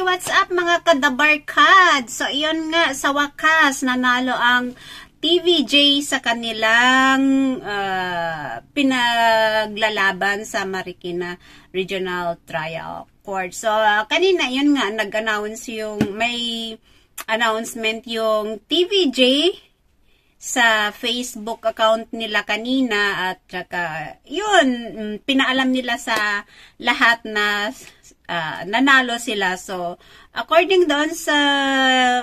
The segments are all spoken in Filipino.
what's up mga kadabarkad? So, iyon nga, sa wakas, nanalo ang TVJ sa kanilang pinaglalaban sa Marikina Regional Trial Court. So, kanina, yun nga, nag-announce may announcement yung TVJ sa Facebook account nila kanina at saka, yun, pinaalam nila sa lahat na nanalo sila. So, according doon sa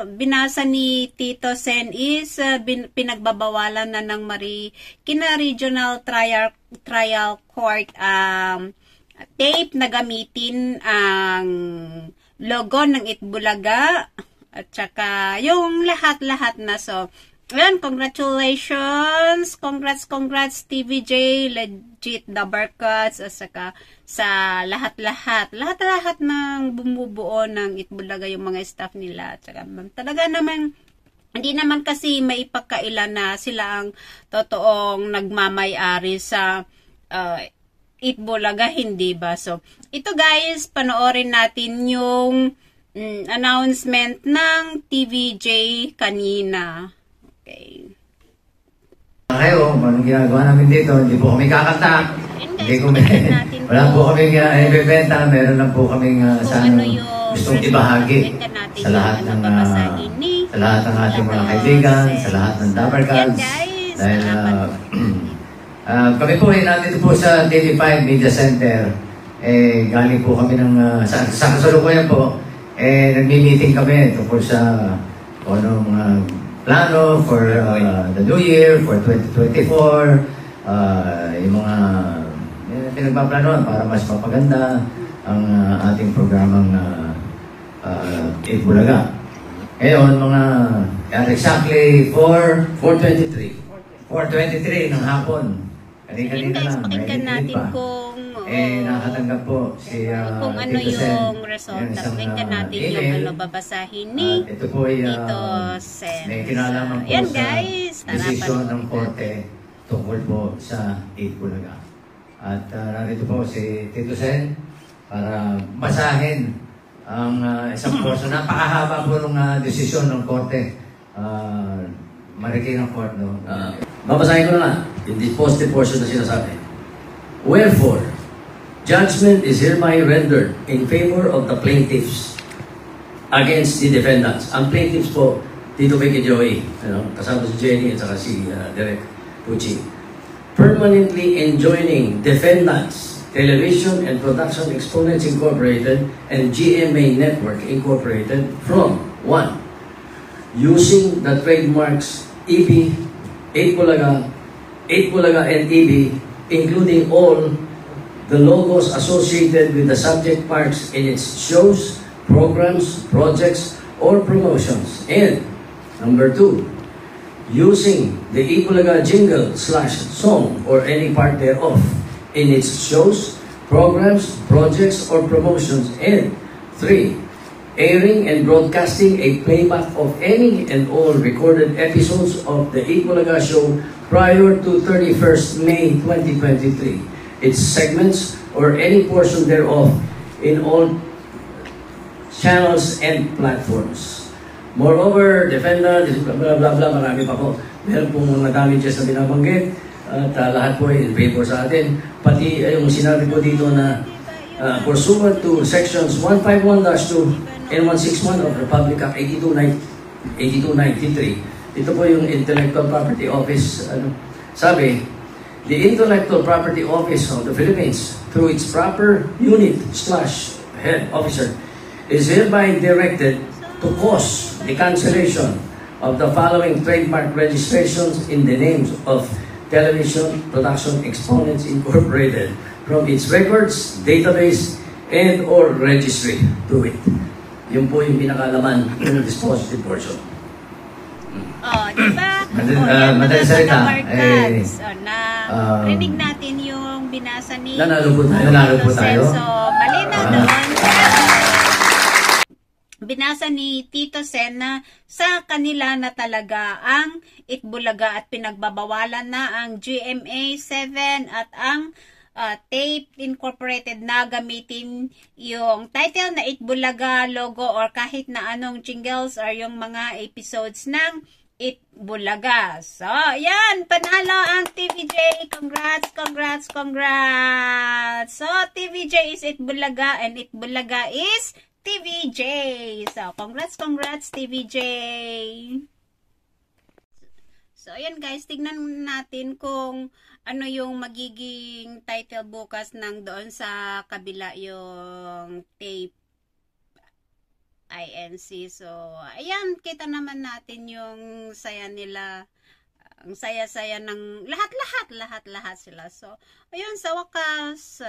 binasa ni Tito Sen is pinagbabawalan na ng Marikina Regional Trial Court tape na gamitin ang logo ng Itbulaga at saka yung lahat-lahat na. So, ayan, congratulations! Congrats TVJ, legit Dabarkats, at saka sa lahat-lahat ng bumubuo ng Itbulaga, yung mga staff nila. At saka talaga naman, hindi naman kasi maipagkailan na sila ang totoong nagmamay-ari sa Itbulaga, hindi ba? So, ito guys, panoorin natin yung announcement ng TVJ kanina. Okay. Kayo, anong ginagawa namin dito? Hindi po kami kakanta. Wala po kami ibebenta. Meron lang po kami gustong ibahagi sa lahat ng ating mga kaibigan, sa lahat ng Dabarkads. Dahil kami po nandito po sa TV5 Media Center. Galing po kami sa kasalukuyan po. Nagmi-meeting kami tungkol sa plano for the new year, for 2024, yung mga pinagpaplanoan para mas mapaganda ang ating programang Itbulaga. Ngayon, exactly 4:23 ng hapon. Kanina lang. Pakinggan natin kung nakatanggap po si kung ano yung result. Pakinggan natin yung babasahin ni Tito Sen. May kinalaman po sa desisyon ng korte tungkol po sa Itbulaga. At narito po si Tito Sen para basahin ang isang portion. Napakahaba po ng desisyon ng korte. Marikina Court, no? Babasahin ko na nga. In this positive portion na sinasabi. Wherefore, judgment is hereby rendered in favor of the plaintiffs against the defendants. Ang plaintiffs po, Tito Becky Joey, kasama si Jenny at saka si Derek Pucci. Permanently enjoining defendants, Television and Production Exponents Incorporated and GMA Network Incorporated from 1. Using the trademarks EB, Itbulaga and EB, including all the logos associated with the subject marks in its shows, programs, projects, or promotions. And number 2, using the Itbulaga jingle/song or any part thereof in its shows, programs, projects, or promotions. And 3, airing and broadcasting a playback of any and all recorded episodes of the Itbulaga show prior to 31st May 2023. Its segments or any portion thereof in all channels and platforms. Moreover, defendant, blah blah blah, marami pa po. Meron pong mga damages na binabanggit at lahat po ay in favor sa atin. Pati yung sinabi po dito na pursuant to sections 151-2 and 161 of Republic Act 8293. Ito po yung Intellectual Property Office. Sabi, the Intellectual Property Office of the Philippines, through its proper unit/head officer, is hereby directed to cause the cancellation of the following trademark registrations in the names of Television Production Exponents Incorporated from its records, database, and or registry to it. Yun po yung pinakalaman ng dispositive portion. Diba? Madaling salita. Rinig natin yung binasa ni Nanalo po tayo. So, malinaw doon. Binasa ni Tito Sen na sa kanila na talaga ang Itbulaga at pinagbabawalan na ang GMA 7 at ang Tape Incorporated na gamitin yung title na Itbulaga logo or kahit na anong jingles or yung mga episodes ng Itbulaga. So, yan, panalo ang TVJ. Congrats, congrats, congrats. So, TVJ is Itbulaga and Itbulaga is TVJ. So, congrats, congrats, TVJ. So, ayan guys, tignan natin kung ano yung magiging title bukas ng doon sa kabila yung tape INC. So, ayan, kita naman natin yung saya nila. Ang saya-saya ng lahat sila. So, ayun, sa wakas,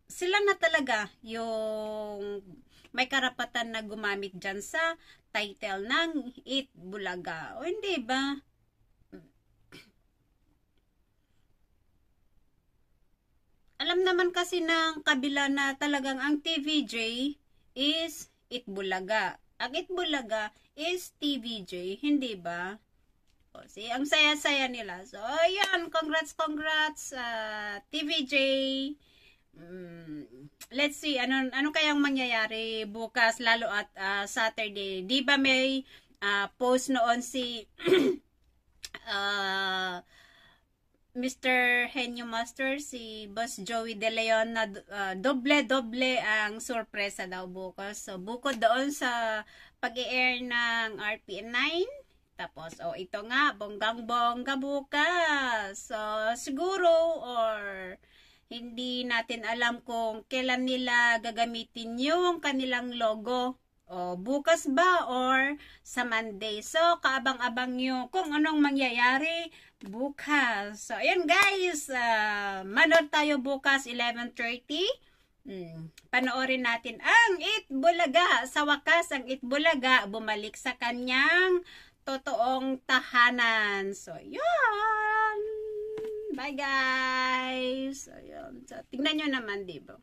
sila na talaga yung may karapatan na gumamit dyan sa title ng Itbulaga. O hindi ba? Alam naman kasi ng kabila na talagang ang TVJ is Itbulaga. Ang Itbulaga is TVJ, hindi ba? O, see, ang saya-saya nila. So, ayan, congrats, TVJ. Let's see, ano kayang mangyayari bukas, lalo at Saturday. Di ba may post noon si Mr. Henyo Master, si Boss Joey De Leon na doble-doble ang sorpresa daw bukas. So, bukod doon sa pag-i-air ng RPN 9, tapos, ito nga, bonggang-bongga bukas. So, siguro, or hindi natin alam kung kailan nila gagamitin yung kanilang logo. O bukas ba or sa Monday. So, kaabang-abang nyo kung anong mangyayari bukas. So, ayan guys. Manood tayo bukas 11:30. Panoorin natin ang Itbulaga. Sa wakas, ang Itbulaga bumalik sa kanyang totoong tahanan. So, yun. Bye guys. So, yun. So, tignan nyo naman, diba?